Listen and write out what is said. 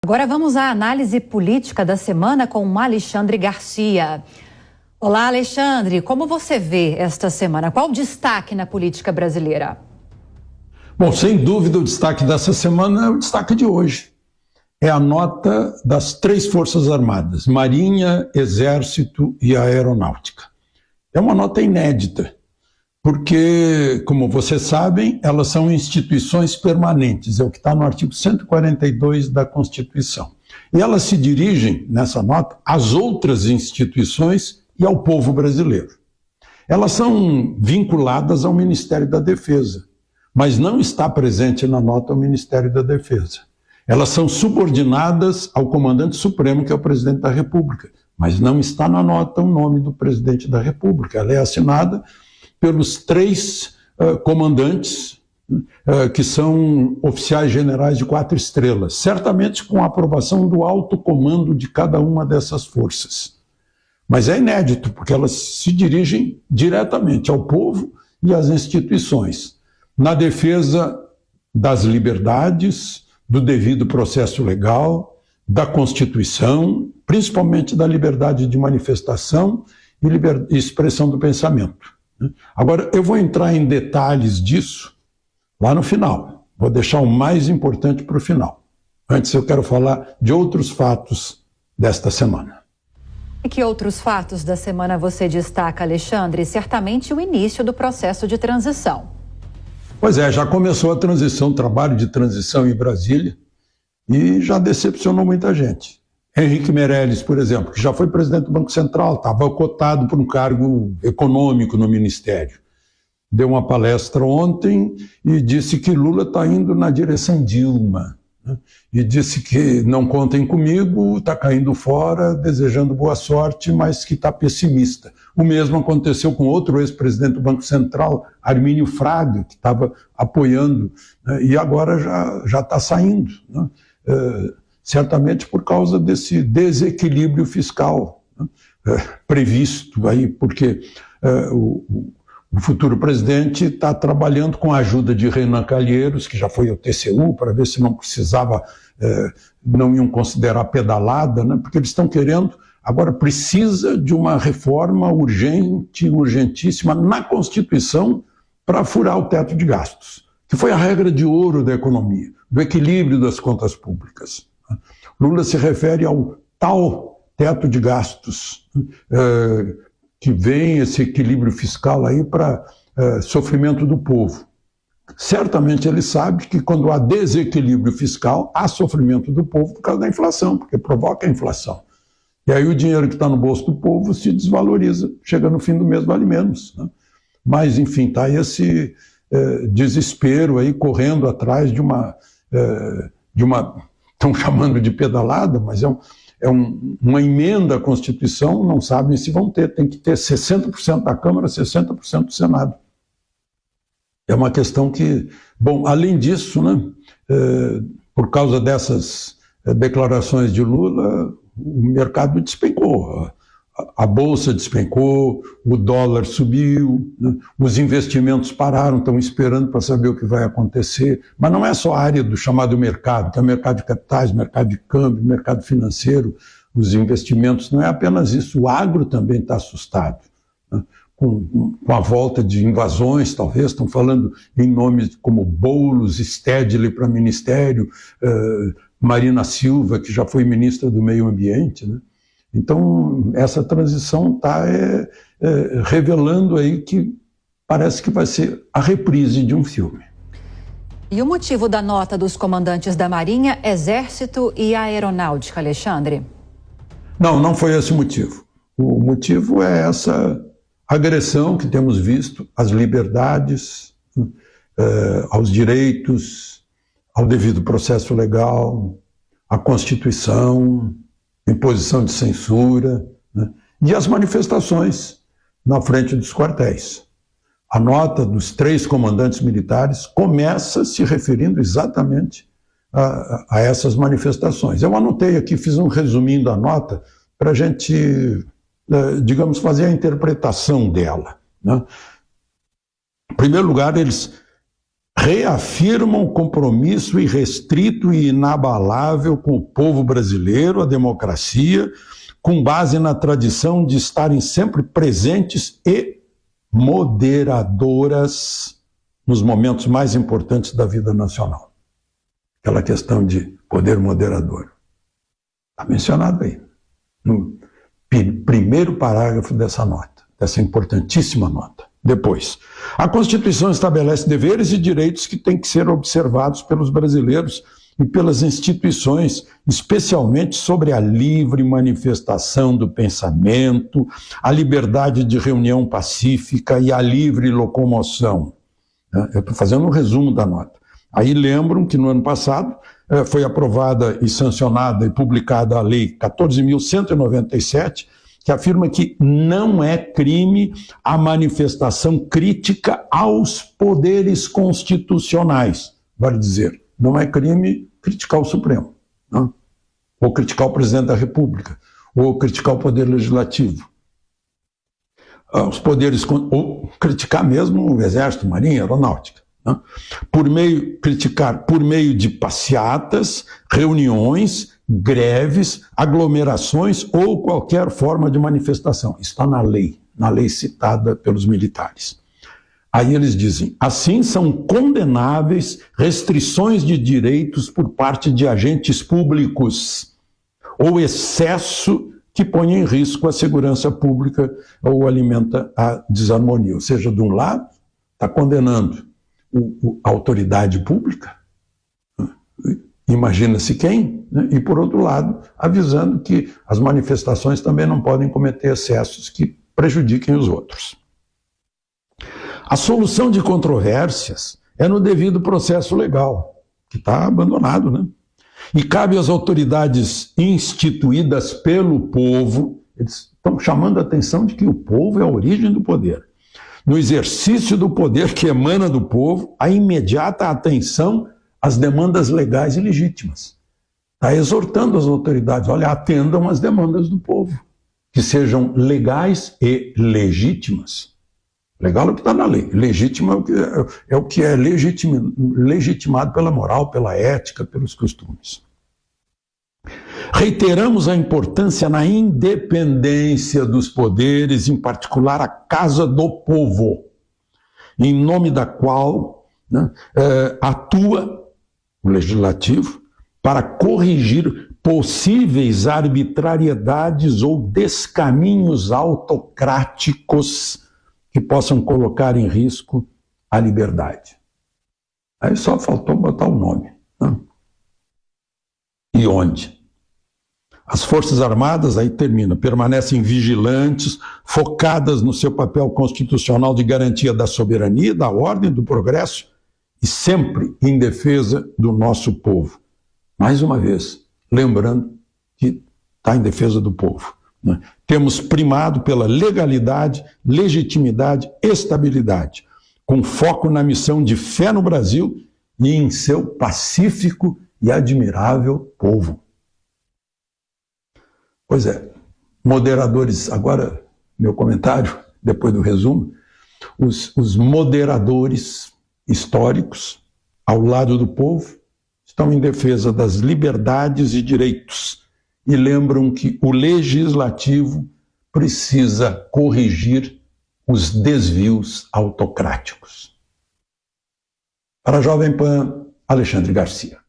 Agora vamos à análise política da semana com Alexandre Garcia. Olá, Alexandre, como você vê esta semana? Qual o destaque na política brasileira? Bom, sem dúvida o destaque dessa semana é o destaque de hoje. É a nota das 3 Forças Armadas, Marinha, Exército e Aeronáutica. É uma nota inédita, porque, como vocês sabem, elas são instituições permanentes, é o que está no artigo 142 da Constituição. E elas se dirigem, nessa nota, às outras instituições e ao povo brasileiro. Elas são vinculadas ao Ministério da Defesa, mas não está presente na nota o Ministério da Defesa. Elas são subordinadas ao Comandante Supremo, que é o Presidente da República, mas não está na nota o nome do Presidente da República. Ela é assinada pelos 3 comandantes que são oficiais generais de 4 estrelas, certamente com a aprovação do alto comando de cada uma dessas forças. Mas é inédito, porque elas se dirigem diretamente ao povo e às instituições, na defesa das liberdades, do devido processo legal, da Constituição, principalmente da liberdade de manifestação e expressão do pensamento. Agora, eu vou entrar em detalhes disso lá no final. Vou deixar o mais importante para o final. Antes, eu quero falar de outros fatos desta semana. E que outros fatos da semana você destaca, Alexandre? Certamente o início do processo de transição. Pois é, já começou a transição, o trabalho de transição em Brasília, e já decepcionou muita gente. Henrique Meirelles, por exemplo, que já foi presidente do Banco Central, estava cotado por um cargo econômico no Ministério. Deu uma palestra ontem e disse que Lula está indo na direção Dilma, né? E disse que não contem comigo, está caindo fora, desejando boa sorte, mas que está pessimista. O mesmo aconteceu com outro ex-presidente do Banco Central, Armínio Fraga, que estava apoiando, né? E agora já está saindo, né? Certamente por causa desse desequilíbrio fiscal, né, previsto aí, porque o futuro presidente está trabalhando com a ajuda de Renan Calheiros, que já foi ao TCU, para ver se não precisava, não iam considerar pedalada, né, porque eles estão querendo, agora precisa de uma reforma urgente, urgentíssima na Constituição para furar o teto de gastos, que foi a regra de ouro da economia, do equilíbrio das contas públicas. Lula se refere ao tal teto de gastos, que vem esse equilíbrio fiscal aí para sofrimento do povo. Certamente ele sabe que quando há desequilíbrio fiscal, há sofrimento do povo por causa da inflação, porque provoca a inflação. E aí o dinheiro que está no bolso do povo se desvaloriza, chega no fim do mês vale menos, né? Mas, enfim, está esse desespero aí correndo atrás de uma estão chamando de pedalada, mas uma emenda à Constituição, não sabem se vão ter, tem que ter 60% da Câmara, 60% do Senado. É uma questão que, bom, além disso, né, por causa dessas declarações de Lula, o mercado despencou. A bolsa despencou, o dólar subiu, né? Os investimentos pararam, estão esperando para saber o que vai acontecer. Mas não é só a área do chamado mercado, que é o mercado de capitais, mercado de câmbio, mercado financeiro, os investimentos, não é apenas isso. O agro também está assustado, né? Com a volta de invasões, talvez, estão falando em nomes como Boulos, Stedley para ministério, Marina Silva, que já foi ministra do Meio Ambiente, né? Então, essa transição está revelando aí que parece que vai ser a reprise de um filme. E o motivo da nota dos comandantes da Marinha, Exército e Aeronáutica, Alexandre? Não foi esse o motivo. O motivo é essa agressão que temos visto às liberdades, aos direitos, ao devido processo legal, à Constituição, imposição de censura, né? E as manifestações na frente dos quartéis. A nota dos 3 comandantes militares começa se referindo exatamente a essas manifestações. Eu anotei aqui, fiz um resuminho da nota para a gente, digamos, fazer a interpretação dela, né? Em primeiro lugar, eles reafirmam o compromisso irrestrito e inabalável com o povo brasileiro, a democracia, com base na tradição de estarem sempre presentes e moderadoras nos momentos mais importantes da vida nacional. Aquela questão de poder moderador. Está mencionado aí, no primeiro parágrafo dessa nota, dessa importantíssima nota. Depois, a Constituição estabelece deveres e direitos que têm que ser observados pelos brasileiros e pelas instituições, especialmente sobre a livre manifestação do pensamento, a liberdade de reunião pacífica e a livre locomoção. Eu estou fazendo um resumo da nota. Aí lembram que no ano passado foi aprovada e sancionada e publicada a Lei 14.197, que afirma que não é crime a manifestação crítica aos poderes constitucionais. Vale dizer, não é crime criticar o Supremo, não? Ou criticar o presidente da República, ou criticar o Poder Legislativo. Os poderes, ou criticar mesmo o Exército, Marinha, Aeronáutica. Não? Criticar por meio de passeatas, reuniões, greves, aglomerações ou qualquer forma de manifestação. Está na lei citada pelos militares. Aí eles dizem, assim são condenáveis restrições de direitos por parte de agentes públicos ou excesso que põe em risco a segurança pública ou alimenta a desarmonia. Ou seja, de um lado, está condenando a autoridade pública, imagina-se quem, né? E por outro lado, avisando que as manifestações também não podem cometer excessos que prejudiquem os outros. A solução de controvérsias é no devido processo legal, que está abandonado, né? E cabe às autoridades instituídas pelo povo, eles estão chamando a atenção de que o povo é a origem do poder. No exercício do poder que emana do povo, a imediata atenção às demandas legais e legítimas. Está exortando as autoridades, olha, atendam às demandas do povo, que sejam legais e legítimas. Legal é o que está na lei, legítimo é o que é legitimado pela moral, pela ética, pelos costumes. Reiteramos a importância na independência dos poderes, em particular a Casa do Povo, em nome da qual, né, atua o Legislativo para corrigir possíveis arbitrariedades ou descaminhos autocráticos que possam colocar em risco a liberdade. Aí só faltou botar o nome. Né? E onde? As Forças Armadas, aí termina, permanecem vigilantes, focadas no seu papel constitucional de garantia da soberania, da ordem, do progresso e sempre em defesa do nosso povo. Mais uma vez, lembrando que está em defesa do povo. Né? Temos primado pela legalidade, legitimidade, estabilidade, com foco na missão de fé no Brasil e em seu pacífico e admirável povo. Pois é, moderadores, agora meu comentário, depois do resumo, os moderadores históricos, ao lado do povo, estão em defesa das liberdades e direitos e lembram que o legislativo precisa corrigir os desvios autocráticos. Para a Jovem Pan, Alexandre Garcia.